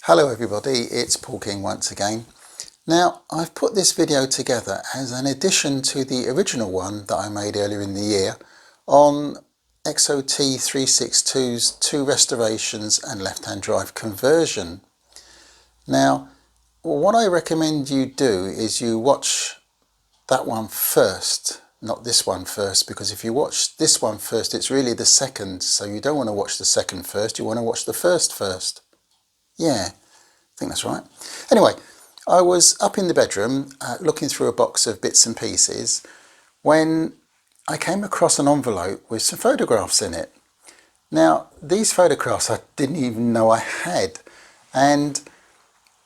Hello everybody, it's Paul King once again. Now I've put this video together as an addition to the original one that I made earlier in the year on XOT362's 2 restorations and left-hand drive conversion. Now what I recommend you do is you watch that one first, not this one first, because if you watch this one first it's really the second, so you don't want to watch the second first, you want to watch the first first. Yeah, I think that's right. Anyway, I was up in the bedroom looking through a box of bits and pieces when I came across an envelope with some photographs in it. Now, these photographs I didn't even know I had, and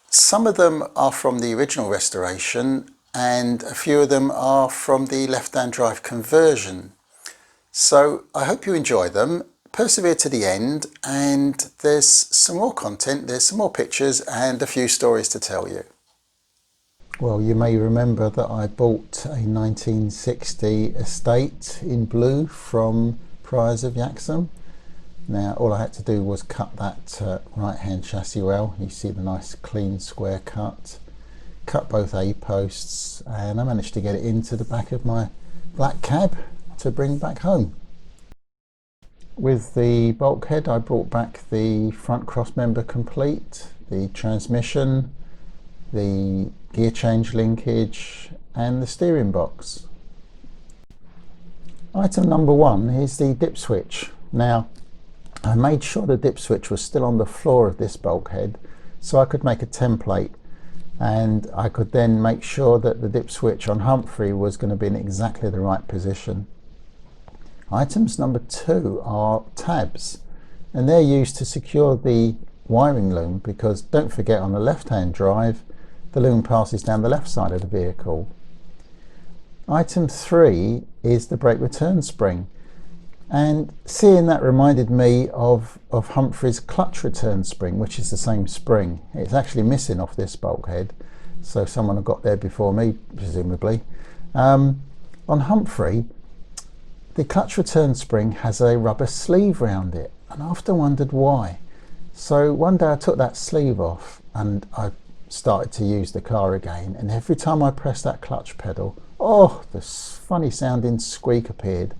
some of them are from the original restoration and a few of them are from the left-hand drive conversion. So I hope you enjoy them. Persevere to the end, and there's some more content, there's some more pictures and a few stories to tell you. Well, you may remember that I bought a 1960 estate in blue from Priors of VAUXHALL. Now all I had to do was cut that right hand chassis rail. You see the nice clean square cut both A posts, and I managed to get it into the back of my black cab to bring back home. With the bulkhead I brought back the front cross member complete, the transmission, the gear change linkage and the steering box. Item number 1 is the dip switch. Now I made sure the dip switch was still on the floor of this bulkhead so I could make a template, and I could then make sure that the dip switch on Humphrey was going to be in exactly the right position. Items number 2 are tabs, and they're used to secure the wiring loom, because don't forget, on the left-hand drive the loom passes down the left side of the vehicle. Item 3 is the brake return spring, and seeing that reminded me of Humphrey's clutch return spring, which is the same spring. It's actually missing off this bulkhead, so someone got there before me presumably. On Humphrey the clutch return spring has a rubber sleeve round it, and I often wondered why. So one day I took that sleeve off and I started to use the car again, and every time I pressed that clutch pedal, oh, this funny sounding squeak appeared,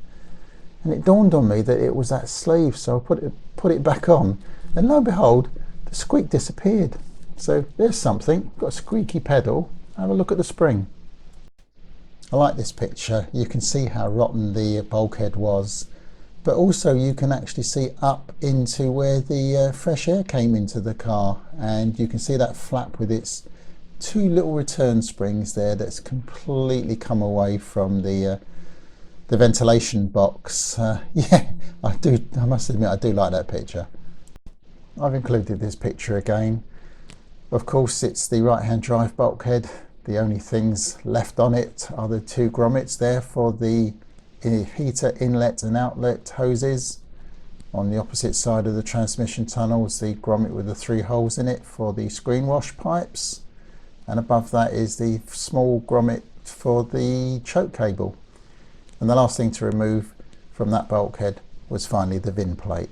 and it dawned on me that it was that sleeve. So I put it back on, and lo and behold, the squeak disappeared. So there's something, got a squeaky pedal. Have a look at the spring. I like this picture. You can see how rotten the bulkhead was, but also you can actually see up into where the fresh air came into the car, and you can see that flap with its 2 little return springs there that's completely come away from the ventilation box. Yeah, I must admit I do like that picture. I've included this picture again. Of course, it's the right-hand drive bulkhead. The only things left on it are the 2 grommets there for the heater inlet and outlet hoses. On the opposite side of the transmission tunnel is the grommet with the 3 holes in it for the screen wash pipes, and above that is the small grommet for the choke cable. And the last thing to remove from that bulkhead was finally the VIN plate.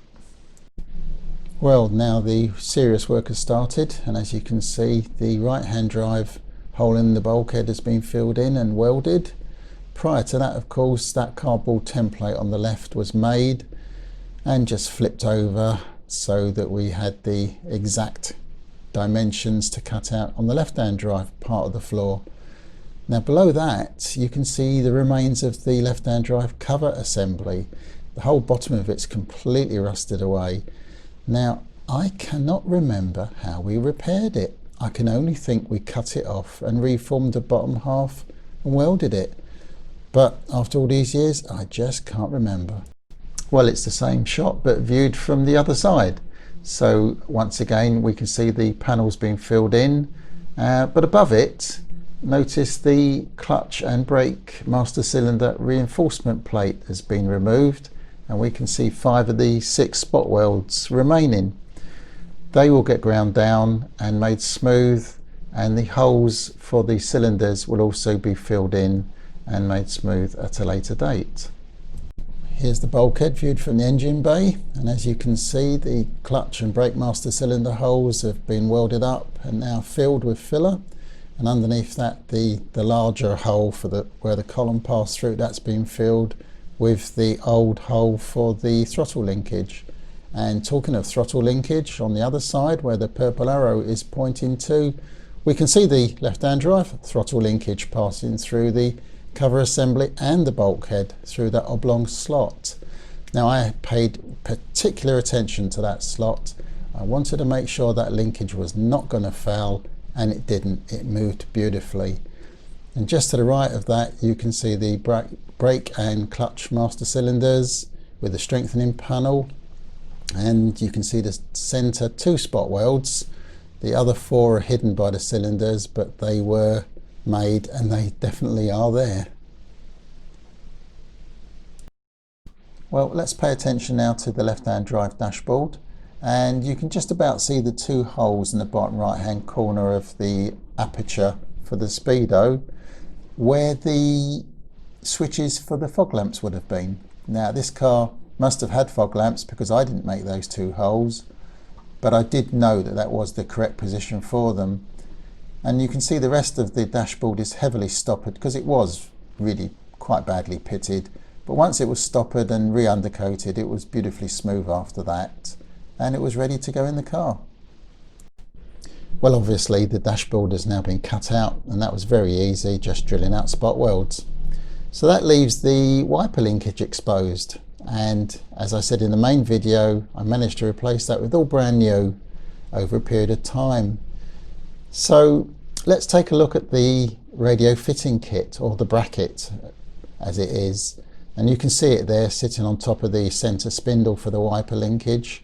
Well, now the serious work has started, and as you can see, the right-hand drive hole in the bulkhead has been filled in and welded. Prior to that, of course, that cardboard template on the left was made and just flipped over so that we had the exact dimensions to cut out on the left-hand drive part of the floor. Now below that you can see the remains of the left-hand drive cover assembly. The whole bottom of it's completely rusted away. Now I cannot remember how we repaired it. I can only think we cut it off and reformed the bottom half and welded it. But after all these years, I just can't remember. Well, it's the same shot, but viewed from the other side. So once again, we can see the panels being filled in, but above it, notice the clutch and brake master cylinder reinforcement plate has been removed, and we can see 5 of the 6 spot welds remaining. They will get ground down and made smooth, and the holes for the cylinders will also be filled in and made smooth at a later date. Here's the bulkhead viewed from the engine bay, and as you can see, the clutch and brake master cylinder holes have been welded up and now filled with filler, and underneath that the larger hole for where the column passed through, that's been filled with the old hole for the throttle linkage. And talking of throttle linkage, on the other side where the purple arrow is pointing to, we can see the left-hand drive throttle linkage passing through the cover assembly and the bulkhead through that oblong slot. Now, I paid particular attention to that slot. I wanted to make sure that linkage was not going to foul, and it didn't. It moved beautifully. And just to the right of that, you can see the brake and clutch master cylinders with the strengthening panel, and you can see the center 2 spot welds. The other 4 are hidden by the cylinders, but they were made and they definitely are there. Well, let's pay attention now to the left-hand drive dashboard, and you can just about see the 2 holes in the bottom right-hand corner of the aperture for the speedo where the switches for the fog lamps would have been. Now, this car must have had fog lamps because I didn't make those 2 holes, but I did know that that was the correct position for them. And you can see the rest of the dashboard is heavily stoppered because it was really quite badly pitted. But once it was stoppered and re-undercoated, it was beautifully smooth after that, and it was ready to go in the car. Well, obviously the dashboard has now been cut out, and that was very easy, just drilling out spot welds. So that leaves the wiper linkage exposed, and as I said in the main video, I managed to replace that with all brand new over a period of time. So let's take a look at the radio fitting kit, or the bracket as it is, and you can see it there sitting on top of the center spindle for the wiper linkage.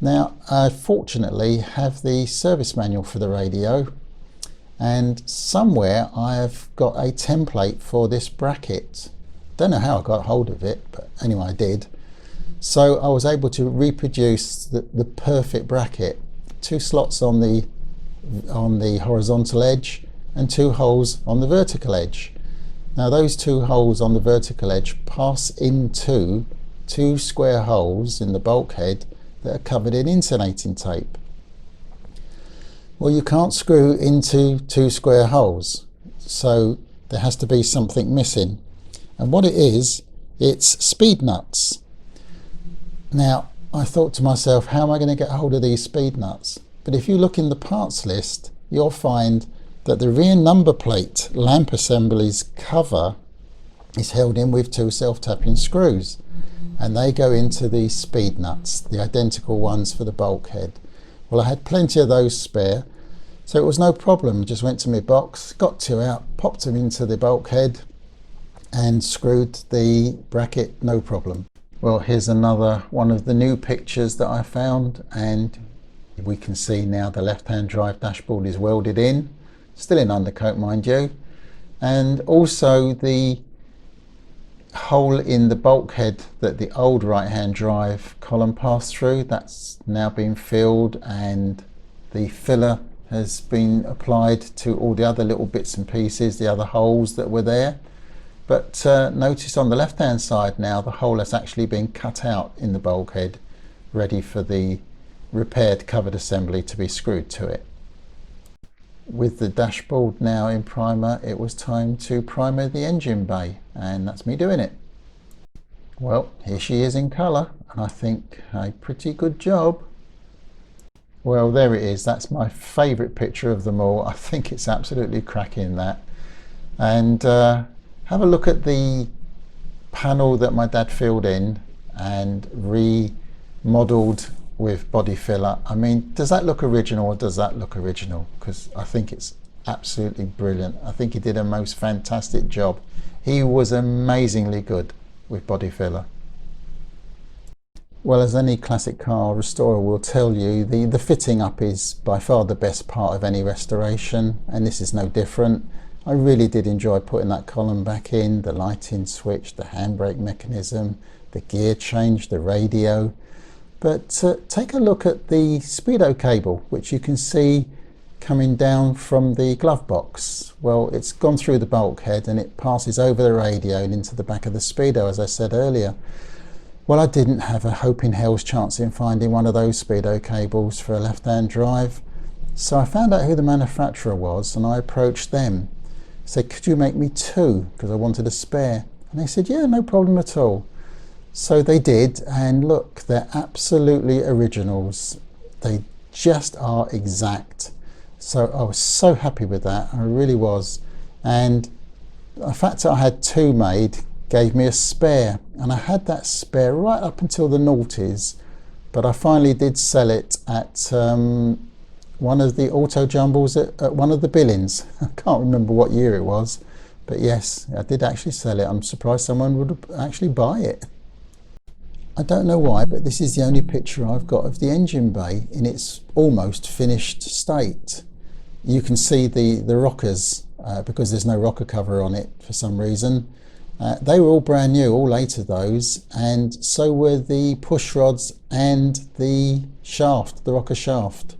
Now, I fortunately have the service manual for the radio, and somewhere I have got a template for this bracket. Don't know how I got hold of it, but anyway, I did. So I was able to reproduce the perfect bracket. 2 slots on the horizontal edge and 2 holes on the vertical edge. Now, those 2 holes on the vertical edge pass into 2 square holes in the bulkhead that are covered in insulating tape. Well, you can't screw into 2 square holes, so there has to be something missing. And what it is, it's speed nuts. Now, I thought to myself, how am I going to get hold of these speed nuts? But if you look in the parts list, you'll find that the rear number plate lamp assembly's cover is held in with 2 self-tapping screws, and they go into the speed nuts, the identical ones for the bulkhead. Well, I had plenty of those spare, so it was no problem. Just went to my box, got 2 out, popped them into the bulkhead and screwed the bracket, no problem. Well, here's another one of the new pictures that I found, and we can see now the left-hand drive dashboard is welded in, still in undercoat mind you, and also the hole in the bulkhead that the old right-hand drive column passed through, that's now been filled, and the filler has been applied to all the other little bits and pieces, the other holes that were there. But notice on the left-hand side now the hole has actually been cut out in the bulkhead, ready for the repaired covered assembly to be screwed to it. With the dashboard now in primer, it was time to primer the engine bay, and that's me doing it. Well, here she is in colour, and I think a pretty good job. Well, there it is. That's my favourite picture of them all. I think it's absolutely cracking, that. And have a look at the panel that my dad filled in and remodelled with body filler. I mean, does that look original, or does that look original? Because I think it's absolutely brilliant. I think he did a most fantastic job. He was amazingly good with body filler. Well, as any classic car restorer will tell you, the fitting up is by far the best part of any restoration, and this is no different. I really did enjoy putting that column back in, the lighting switch, the handbrake mechanism, the gear change, the radio. But take a look at the speedo cable, which you can see coming down from the glove box. Well, it's gone through the bulkhead and it passes over the radio and into the back of the speedo, as I said earlier. Well, I didn't have a hope in hell's chance in finding one of those speedo cables for a left-hand drive. So I found out who the manufacturer was and I approached them. Said, could you make me 2? Because I wanted a spare. And they said, yeah, no problem at all. So they did, and look, they're absolutely originals. They just are exact. So I was so happy with that, I really was. And the fact that I had 2 made gave me a spare, and I had that spare right up until the noughties, but I finally did sell it at one of the auto jumbles at one of the billings. I can't remember what year it was, but yes, I did actually sell it. I'm surprised someone would actually buy it. I don't know why, but this is the only picture I've got of the engine bay in its almost finished state. You can see the rockers, because there's no rocker cover on it for some reason. They were all brand new, all 8 of those, and so were the push rods and the shaft, the rocker shaft.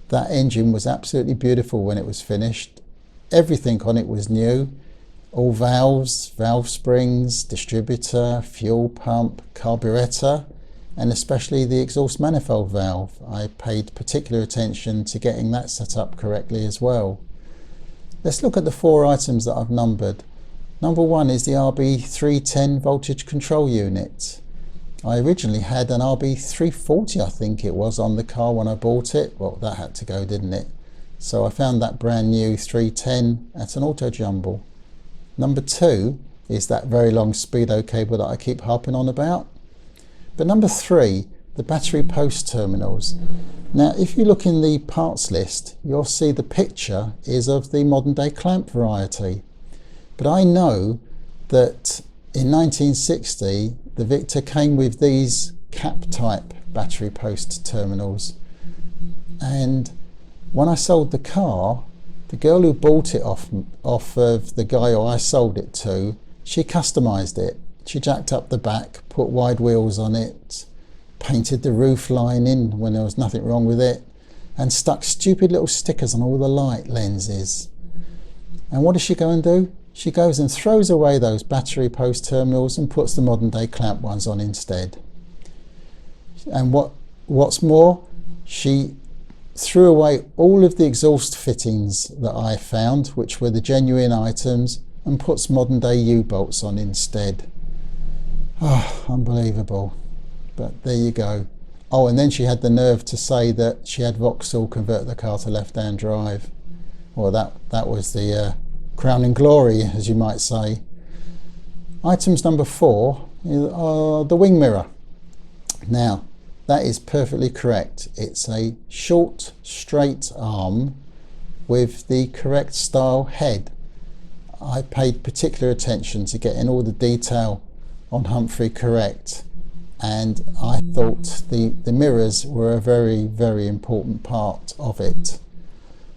That engine was absolutely beautiful when it was finished. Everything on it was new. All valves, valve springs, distributor, fuel pump, carburettor, and especially the exhaust manifold valve. I paid particular attention to getting that set up correctly as well. Let's look at the 4 items that I've numbered. Number 1 is the RB310 voltage control unit. I originally had an RB340, I think it was, on the car when I bought it. Well, that had to go, didn't it? So I found that brand new 310 at an auto jumble. Number 2 is that very long speedo cable that I keep harping on about. But number 3, the battery post terminals. Now, if you look in the parts list, you'll see the picture is of the modern day clamp variety. But I know that in 1960, the Victor came with these cap type battery post terminals. And when I sold the car, the girl who bought it off of the guy who I sold it to, she customised it. She jacked up the back, put wide wheels on it, painted the roof lining when there was nothing wrong with it, and stuck stupid little stickers on all the light lenses. And what does she go and do? She goes and throws away those battery post terminals and puts the modern day clamp ones on instead. And what's more, she threw away all of the exhaust fittings that I found, which were the genuine items, and puts modern day U-bolts on instead. Oh, unbelievable. But there you go. Oh, and then she had the nerve to say that she had VAUXHALL convert the car to left-hand drive. Well, that was the crowning glory, as you might say. Items number 4 are the wing mirror. Now, that is perfectly correct. It's a short, straight arm with the correct style head. I paid particular attention to getting all the detail on Humphrey correct, and I thought the mirrors were a very, very important part of it.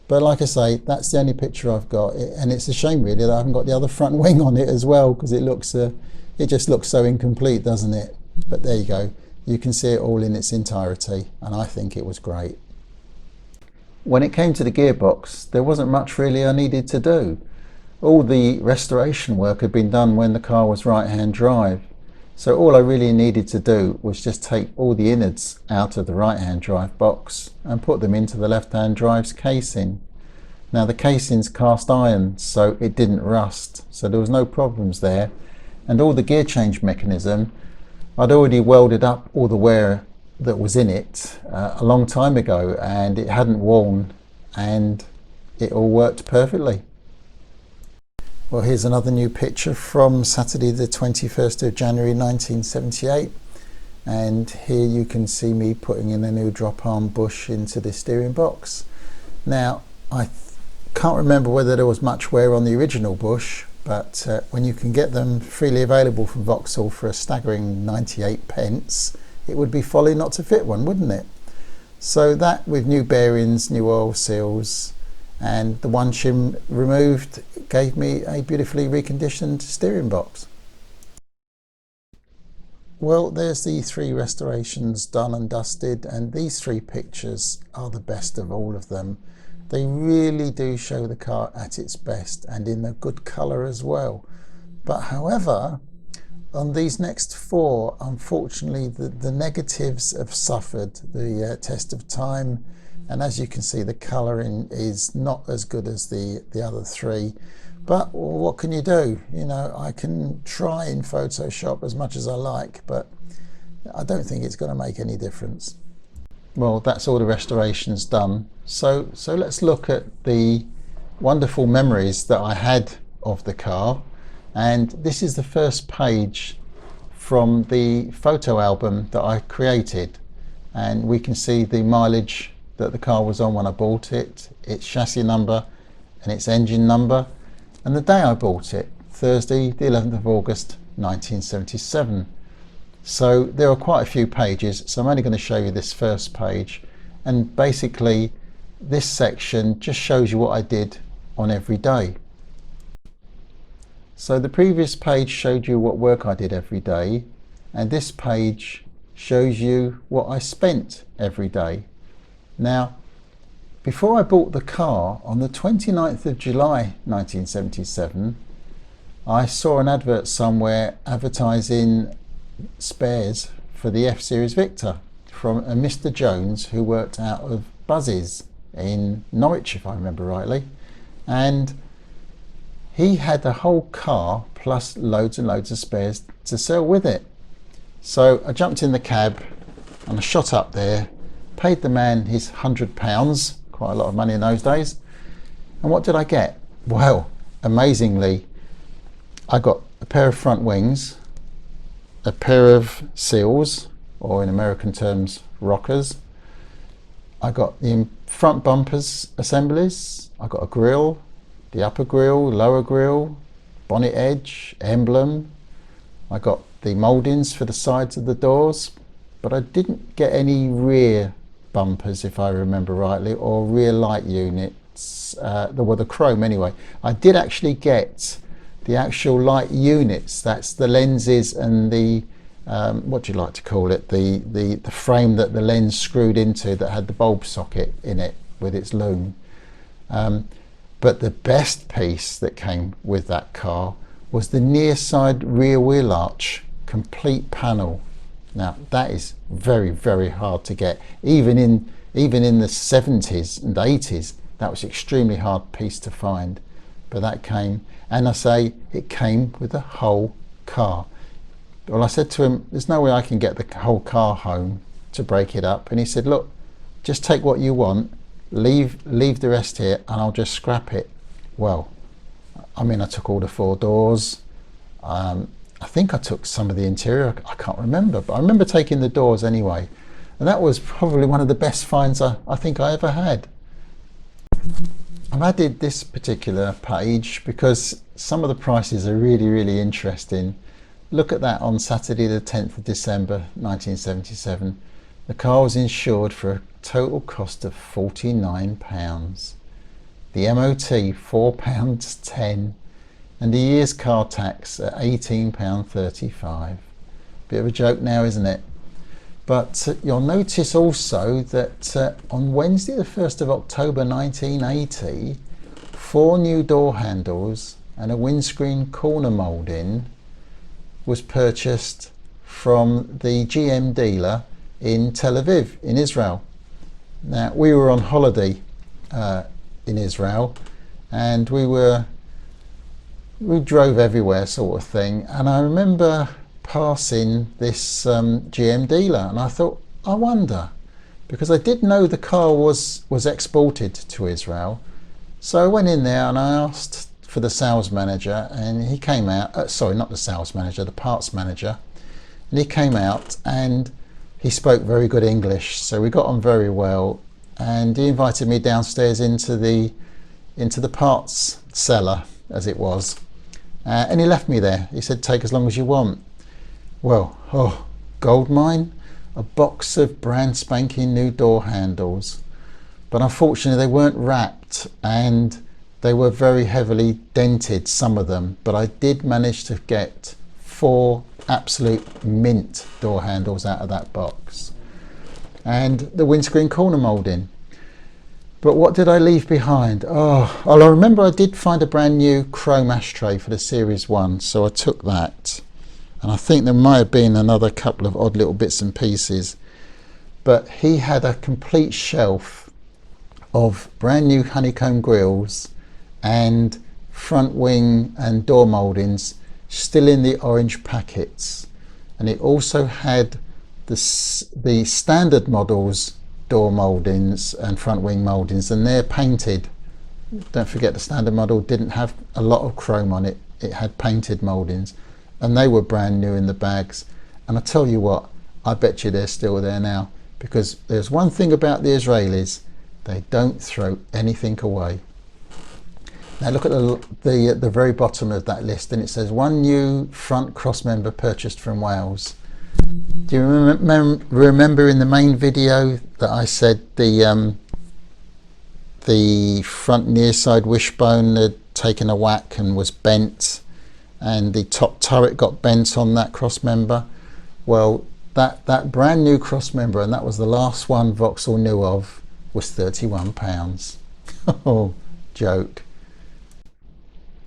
But like I say, that's the only picture I've got, and it's a shame really that I haven't got the other front wing on it as well, because it just looks so incomplete, doesn't it? But there you go. You can see it all in its entirety, and I think it was great. When it came to the gearbox, there wasn't much really I needed to do. All the restoration work had been done when the car was right-hand drive. So all I really needed to do was just take all the innards out of the right-hand drive box and put them into the left-hand drive's casing. Now the casing's cast iron, so it didn't rust, so there was no problems there. And all the gear change mechanism, I'd already welded up all the wear that was in it a long time ago, and it hadn't worn, and it all worked perfectly. Well, here's another new picture from Saturday the 21st of January 1978, and here you can see me putting in a new drop arm bush into the steering box. Now I can't remember whether there was much wear on the original bush, but when you can get them freely available from VAUXHALL for a staggering 98p, it would be folly not to fit one, wouldn't it? So that, with new bearings, new oil seals, and the one shim removed, gave me a beautifully reconditioned steering box. Well, there's the 3 restorations done and dusted, and these 3 pictures are the best of all of them. They really do show the car at its best, and in a good colour as well. But however, on these next four, unfortunately, the negatives have suffered the test of time, and as you can see, the colouring is not as good as the other three. But what can you do? You know, I can try in Photoshop as much as I like, but I don't think it's going to make any difference. Well, that's all the restorations done. So let's look at the wonderful memories that I had of the car. And this is the first page from the photo album that I created. And we can see the mileage that the car was on when I bought it, its chassis number and its engine number, and the day I bought it, Thursday, the 11th of August, 1977. So there are quite a few pages, so I'm only going to show you this first page. And basically, this section just shows you what I did on every day. So the previous page showed you what work I did every day, and this page shows you what I spent every day. Now, before I bought the car, on the 29th of July 1977, I saw an advert somewhere advertising spares for the F-Series Victor from a Mr. Jones who worked out of Buzz's in Norwich, if I remember rightly, and he had a whole car plus loads and loads of spares to sell with it. So I jumped in the cab and I shot up there, paid the man his £100, quite a lot of money in those days, and what did I get? Well, amazingly, I got a pair of front wings, a pair of seals, or in American terms, rockers. I got the front bumpers assemblies, I got a grille, the upper grille, lower grille, bonnet edge, emblem. I got the mouldings for the sides of the doors, but I didn't get any rear bumpers, if I remember rightly, or rear light units. Well, the chrome anyway. I did actually get the actual light units, that's the lenses and the what do you like to call it, the frame that the lens screwed into that had the bulb socket in it with its loom. But the best piece that came with that car was the near side rear wheel arch complete panel. Now that is very, very hard to get. Even in the 70s and 80s, that was an extremely hard piece to find. But that came, and I say it came with the whole car. Well, I said to him, there's no way I can get the whole car home to break it up. And he said, look, just take what you want, leave the rest here, and I'll just scrap it. Well, I mean, I took all the four doors. I think I took some of the interior, I can't remember, but I remember taking the doors anyway. And that was probably one of the best finds I think I ever had. I've added this particular page because some of the prices are really, really interesting. Look at that on Saturday the 10th of December 1977. The car was insured for a total cost of £49. The MOT £4.10, and the year's car tax at £18.35. Bit of a joke now, isn't it? But you'll notice also that on Wednesday the 1st of October 1980, 4 new door handles and a windscreen corner moulding was purchased from the GM dealer in Tel Aviv in Israel. Now we were on holiday in Israel, and we drove everywhere sort of thing, and I remember passing this GM dealer, and I thought, I wonder, because I did know the car was exported to Israel. So I went in there and I asked for the sales manager, and he came out, sorry, not the sales manager, the parts manager, and he came out and he spoke very good English, so we got on very well, and he invited me downstairs into the parts cellar, as it was, and he left me there. He said, take as long as you want. Well, oh, gold mine, a box of brand spanking new door handles, but unfortunately they weren't wrapped and they were very heavily dented, some of them, but I did manage to get 4 absolute mint door handles out of that box, and the windscreen corner moulding. But what did I leave behind? Oh, I remember I did find a brand new chrome ashtray for the Series 1, so I took that. and I think there might have been another couple of odd little bits and pieces, but he had a complete shelf of brand new honeycomb grills and front wing and door mouldings still in the orange packets, and it also had the standard models door mouldings and front wing mouldings, and they're painted. Don't forget, the standard model didn't have a lot of chrome on it, it had painted mouldings, and they were brand new in the bags. And I tell you what, I bet you they're still there now, because there's one thing about the Israelis, they don't throw anything away. Now look at the very bottom of that list, and it says one new front cross member purchased from Wales. Do you remember in the main video that I said the front near side wishbone had taken a whack and was bent, and the top turret got bent on that cross member? Well, that brand new cross member, and that was the last one Vauxhall knew of, was £31. Oh, joke.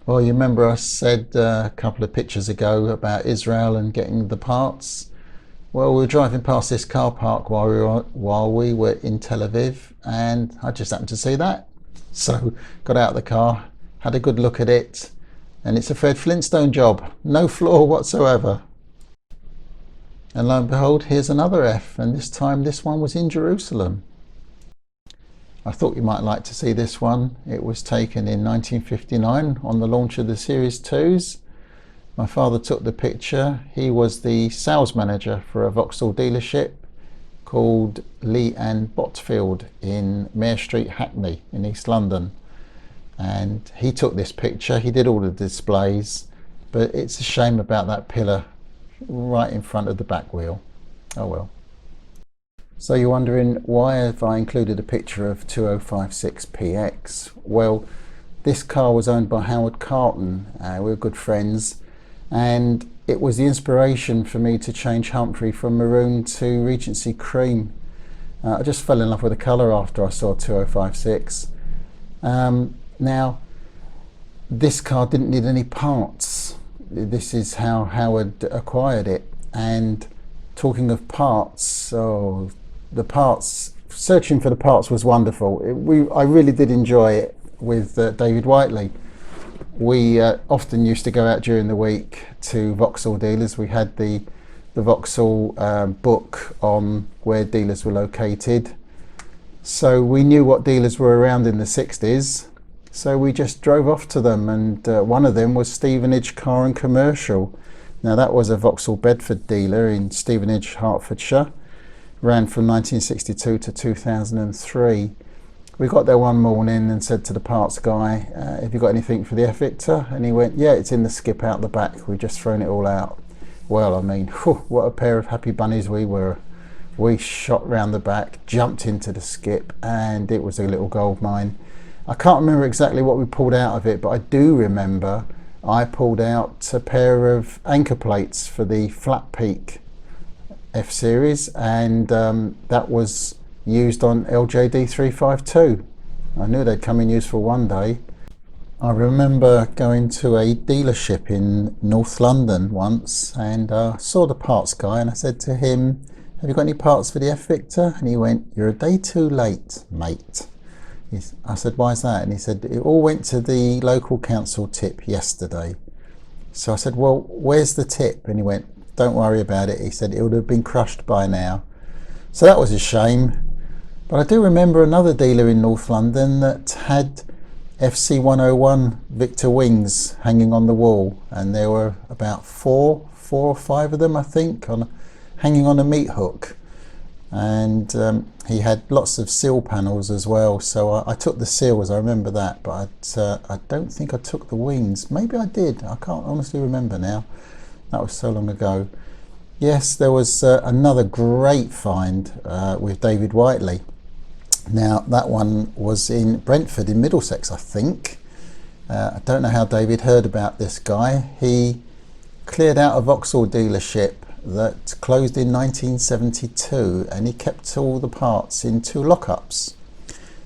Well, you remember I said a couple of pictures ago about Israel and getting the parts? Well, we were driving past this car park while we were in Tel Aviv, and I just happened to see that. So got out of the car, had a good look at it, and it's a Fred Flintstone job, no flaw whatsoever. And lo and behold, here's another F, and this time this one was in Jerusalem. I thought you might like to see this one. It was taken in 1959 on the launch of the Series 2s. My father took the picture. He was the sales manager for a Vauxhall dealership called Lee and Botfield in Mare Street, Hackney in East London. And he took this picture. He did all the displays, but it's a shame about that pillar right in front of the back wheel. Oh well. So you're wondering, why have I included a picture of 2056PX? Well, this car was owned by Howard Carton. We were good friends, and it was the inspiration for me to change Humphrey from maroon to Regency cream. I just fell in love with the colour after I saw 2056. Now, this car didn't need any parts. This is how Howard acquired it. And talking of parts, the parts, searching for the parts was wonderful. I really did enjoy it with David Whiteley. We often used to go out during the week to Vauxhall dealers. We had the Vauxhall book on where dealers were located, so we knew what dealers were around in the 60s, so we just drove off to them, and one of them was Stevenage Car and Commercial. Now that was a Vauxhall Bedford dealer in Stevenage, Hertfordshire. Ran from 1962 to 2003. We got there one morning and said to the parts guy, have you got anything for the F Victor? And he went, yeah, it's in the skip out the back, we've just thrown it all out. Well, I mean, whew, what a pair of happy bunnies we were. We shot round the back, jumped into the skip, and it was a little gold mine. I can't remember exactly what we pulled out of it, but I do remember I pulled out a pair of anchor plates for the flat peak F series, and that was used on LJD352. I knew they'd come in useful one day. I remember going to a dealership in North London once, and saw the parts guy, and I said to him, have you got any parts for the F Victor? And he went, you're a day too late, mate. I said, why is that? And he said, it all went to the local council tip yesterday. So I said, well, where's the tip? And he went, don't worry about it. He said it would have been crushed by now. So that was a shame. But I do remember another dealer in North London that had FC101 Victor wings hanging on the wall, and there were about four or five of them, I think, hanging on a meat hook. And he had lots of seal panels as well, so I took the seals, I remember that, but I don't think I took the wings. Maybe I did, I can't honestly remember now. That was so long ago. Yes, there was another great find with David Whiteley. Now that one was in Brentford in Middlesex, I think. I don't know how David heard about this guy. He cleared out a Vauxhall dealership that closed in 1972, and he kept all the parts in 2 lockups.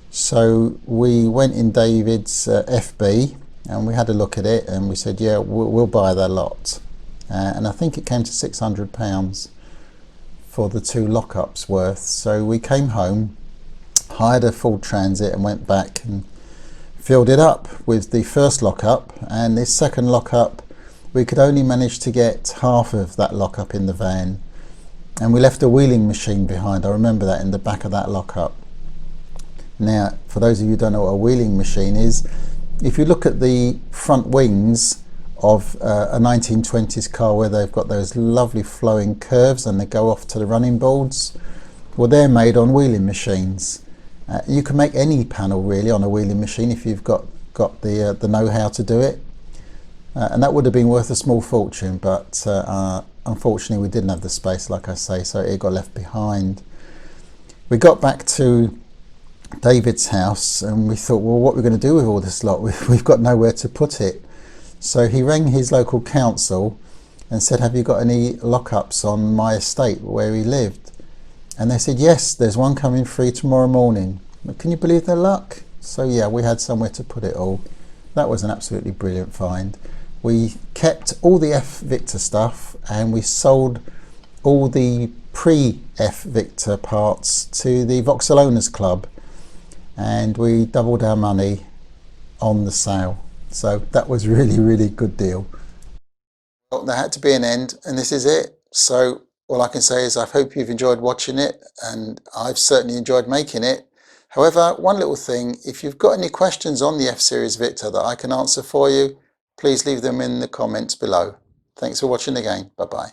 So we went in David's FB and we had a look at it, and we said, yeah, we'll buy that lot. and I think it came to £600 for the 2 lockups worth. So we came home, hired a full transit and went back and filled it up with the first lockup, and this second lockup we could only manage to get half of that lockup in the van, and we left a wheeling machine behind. I remember that, in the back of that lockup. Now, for those of you who don't know what a wheeling machine is, if you look at the front wings of a 1920s car where they've got those lovely flowing curves and they go off to the running boards, well, they're made on wheeling machines. You can make any panel really on a wheeling machine if you've got the know-how to do it, and that would have been worth a small fortune, but unfortunately we didn't have the space, like I say, so it got left behind. We got back to David's house and we thought, well, what are we going to do with all this lot? We've got nowhere to put it. So he rang his local council and said, have you got any lockups on my estate where he lived? And they said, yes, there's one coming free tomorrow morning. But can you believe their luck? So yeah, we had somewhere to put it all. That was an absolutely brilliant find. We kept all the F Victor stuff and we sold all the pre-F Victor parts to the VAUXHALL Owners Club, and we doubled our money on the sale. So that was really good deal. Well, there had to be an end, and this is it. So all I can say is I hope you've enjoyed watching it, and I've certainly enjoyed making it. However, one little thing, if you've got any questions on the F-Series Victor that I can answer for you, please leave them in the comments below. Thanks for watching again. Bye-bye.